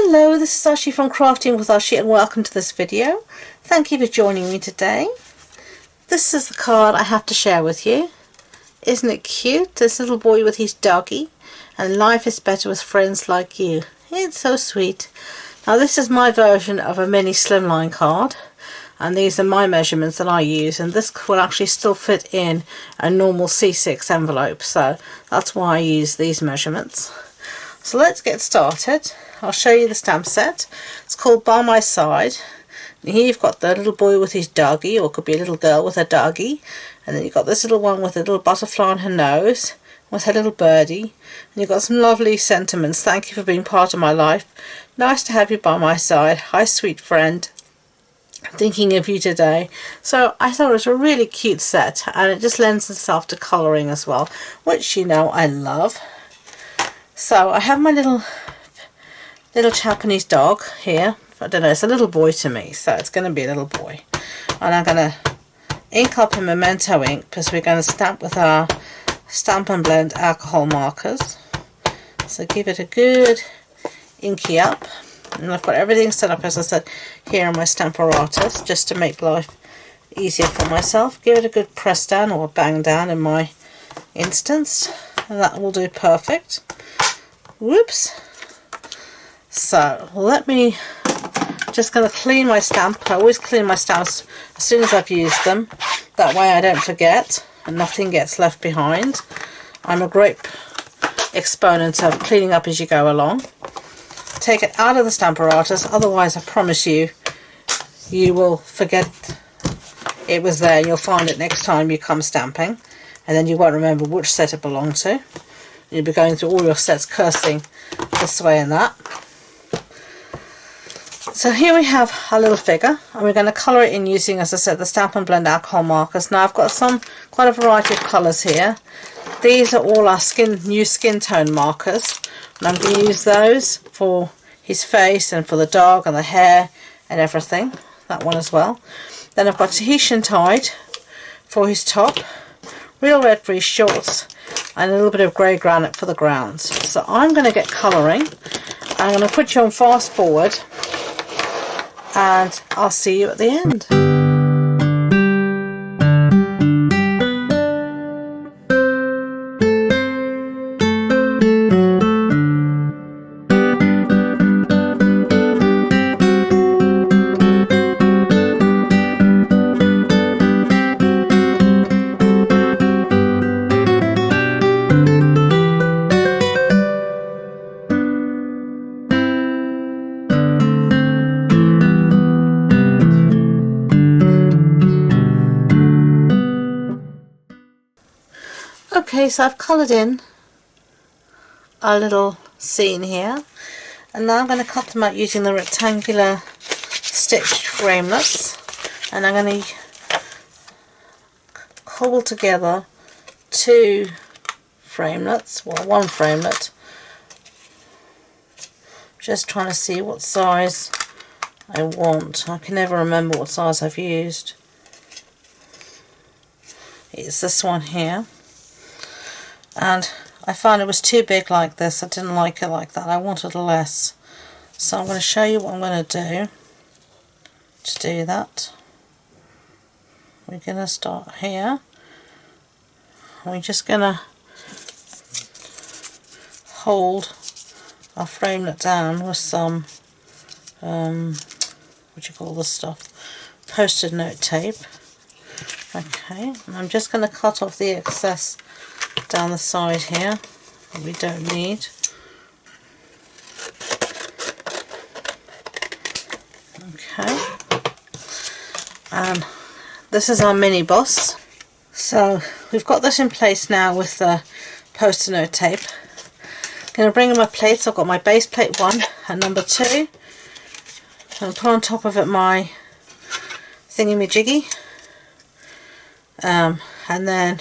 Hello, this is Ashee from Crafting with Ashee and welcome to this video. Thank you for joining me today. This is the card I have to share with you. Isn't it cute? This little boy with his doggy, and life is better with friends like you. It's so sweet. Now this is my version of a mini slimline card, and these are my measurements that I use, and this will actually still fit in a normal C6 envelope, so that's why I use these measurements. So let's get started. I'll show you the stamp set. It's called By My Side. And here you've got the little boy with his doggy, or it could be a little girl with a doggy. And then you've got this little one with a little butterfly on her nose, with her little birdie. And you've got some lovely sentiments. Thank you for being part of my life. Nice to have you by my side. Hi, sweet friend. I'm thinking of you today. So I thought it was a really cute set, and it just lends itself to colouring as well, which you know I love. So I have my little Japanese dog here. I don't know, it's a little boy to me, so it's going to be a little boy. And I'm going to ink up in Memento ink because we're going to stamp with our Stampin' Blend alcohol markers. So give it a good inky up. And I've got everything set up, as I said, here on my Stamparatus, just to make life easier for myself. Give it a good press down, or bang down in my instance, and that will do perfect. Whoops. So let me just going to clean my stamp. I always clean my stamps as soon as I've used them. That way I don't forget and nothing gets left behind. I'm a great exponent of cleaning up as you go along. Take it out of the Stamparatus, otherwise I promise you, you will forget it was there. You'll find it next time you come stamping, and then you won't remember which set it belonged to. You'll be going through all your sets cursing this way and that. So here we have our little figure, and we're going to colour it in using, as I said, the Stampin' Blend alcohol markers. Now I've got quite a variety of colours here. These are all our new skin tone markers, and I'm going to use those for his face and for the dog and the hair and everything. That one as well. Then I've got Tahitian Tide for his top, Real Red for his shorts, and a little bit of grey granite for the grounds. So I'm going to get colouring. I'm going to put you on fast forward, and I'll see you at the end. Okay, so I've coloured in our little scene here, and now I'm going to cut them out using the rectangular stitched framelets, and I'm going to cobble together two framelets, well, one framelet, just trying to see what size I want. I can never remember what size I've used. It's this one here. And I found it was too big like this. I didn't like it like that. I wanted less. So I'm going to show you what I'm going to do that. We're going to start here. We're just going to hold our framelit down with some, what do you call this stuff? Post-it note tape. Okay, and I'm just going to cut off the excess down the side here that we don't need. Okay, and this is our mini boss. So we've got this in place now with the post-it note tape. I'm going to bring in my plates. I've got my base plate 1 and number 2. I'm going to put on top of it my thingy-majiggy, and then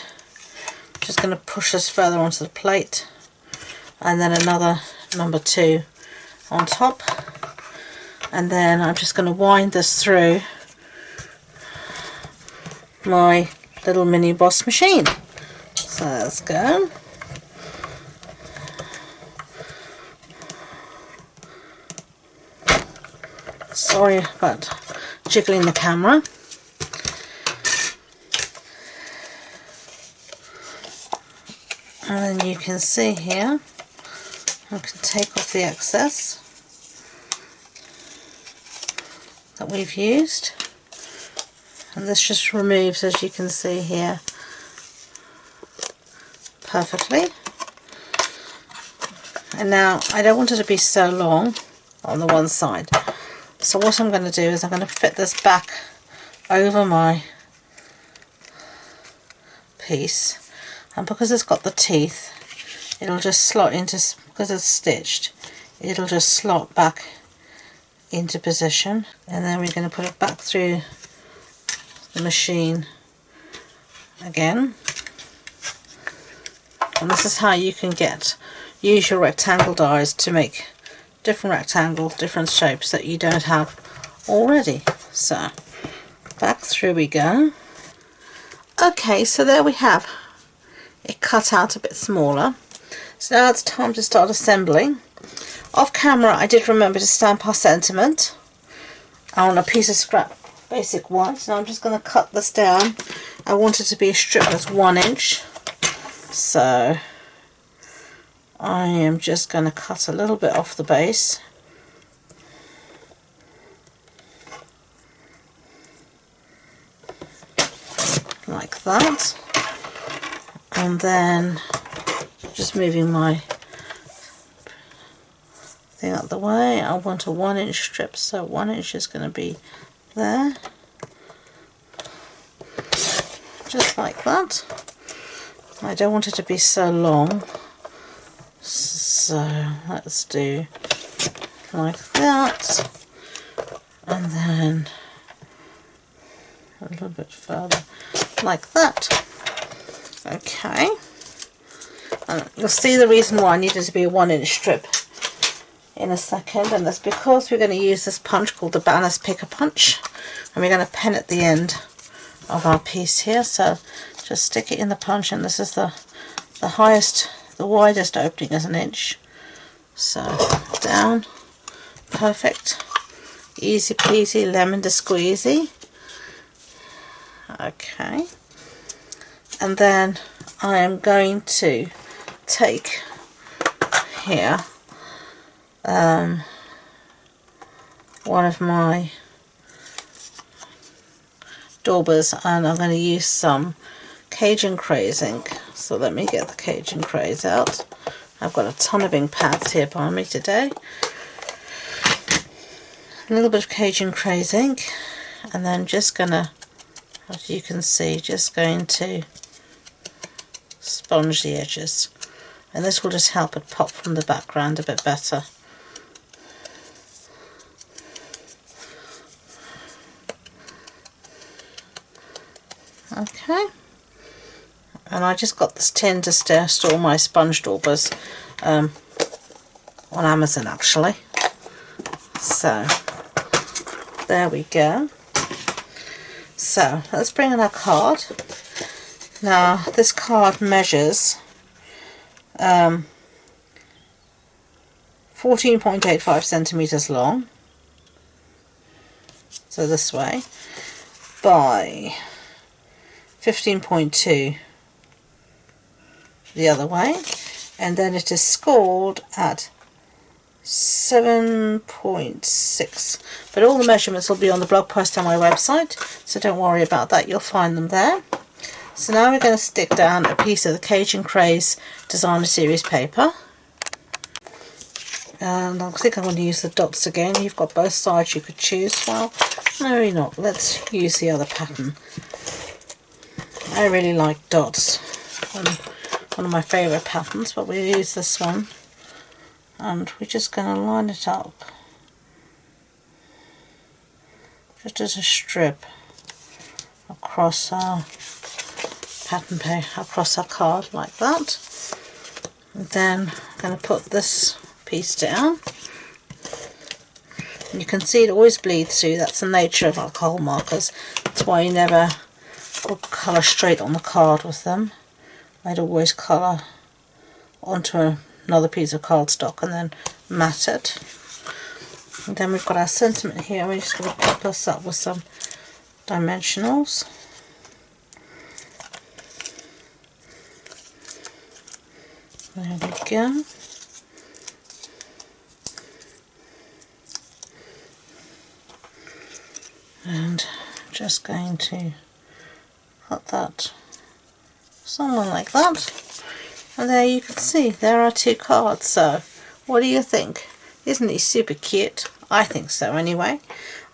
just going to push this further onto the plate, and then another number 2 on top, and then I'm just going to wind this through my little mini boss machine. So let's go. Sorry about jiggling the camera. And then you can see here, I can take off the excess that we've used, and this just removes, as you can see here, perfectly. And now I don't want it to be so long on the one side, so what I'm going to do is I'm going to fit this back over my piece, and because it's got the teeth, it'll just slot into, because it's stitched, it'll just slot back into position. And then we're going to put it back through the machine again, and this is how you can use your rectangle dies to make different rectangles, different shapes that you don't have already. So back through we go. Okay, so there we have it cut out a bit smaller. So now it's time to start assembling. Off camera I did remember to stamp our sentiment on a piece of scrap basic white. Now I'm just going to cut this down. I want it to be a strip that's 1 inch, so I am just going to cut a little bit off the base. Like that. And then just moving my thing out the way, I want a 1 inch strip, so 1 inch is going to be there. Just like that. I don't want it to be so long, so let's do like that, and then a little bit further like that. Okay, and you'll see the reason why I need it to be a 1 inch strip in a second, and that's because we're going to use this punch called the Banner's Picker Punch, and we're going to pen at the end of our piece here. So just stick it in the punch, and this is the highest, the widest opening is 1 inch. So down, perfect, easy peasy lemon to squeezy. Okay, and then I am going to take here one of my daubers, and I'm going to use some Cajun Craze ink. So let me get the Cajun Craze out. I've got a ton of ink pads here by me today. A little bit of Cajun Craze ink, and then just gonna, as you can see, just going to sponge the edges, and this will just help it pop from the background a bit better. Okay, and I just got this tin to store my sponge daubers on Amazon actually. So there we go. So let's bring in our card. Now this card measures 14.85 centimeters long, so this way, by 15.2 the other way, and then it is scored at 7.6, but all the measurements will be on the blog post on my website, so don't worry about that, you'll find them there. So now we're going to stick down a piece of the Cajun Craze Designer Series paper, and I think I'm going to use the dots again. You've got both sides you could choose. Well, maybe not, let's use the other pattern. I really like dots, one of my favourite patterns, but we'll use this one, and we're just going to line it up just as a strip across our pattern paper, across our card like that. And then I'm going to put this piece down, and you can see it always bleeds through. That's the nature of alcohol markers. That's why you never put colour straight on the card with them. I'd always colour onto another piece of cardstock and then mat it. And then we've got our sentiment here. We're just going to pop this up with some dimensionals. There we go. And just going to put that somewhere like that. And there you can see, there are 2 cards. So, what do you think? Isn't he super cute? I think so anyway.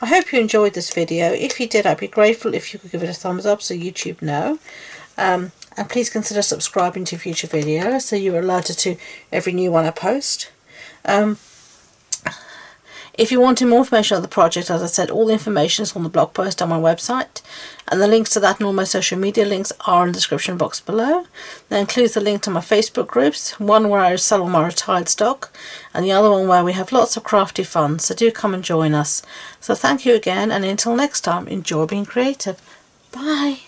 I hope you enjoyed this video. If you did, I'd be grateful if you could give it a thumbs up so YouTube know. And please consider subscribing to future videos so you're alerted to every new one I post. If you wanted more information on the project, as I said, all the information is on the blog post on my website, and the links to that and all my social media links are in the description box below. That includes the link to my Facebook groups, one where I sell all my retired stock, and the other one where we have lots of crafty fun, so do come and join us. So thank you again, and until next time, enjoy being creative. Bye!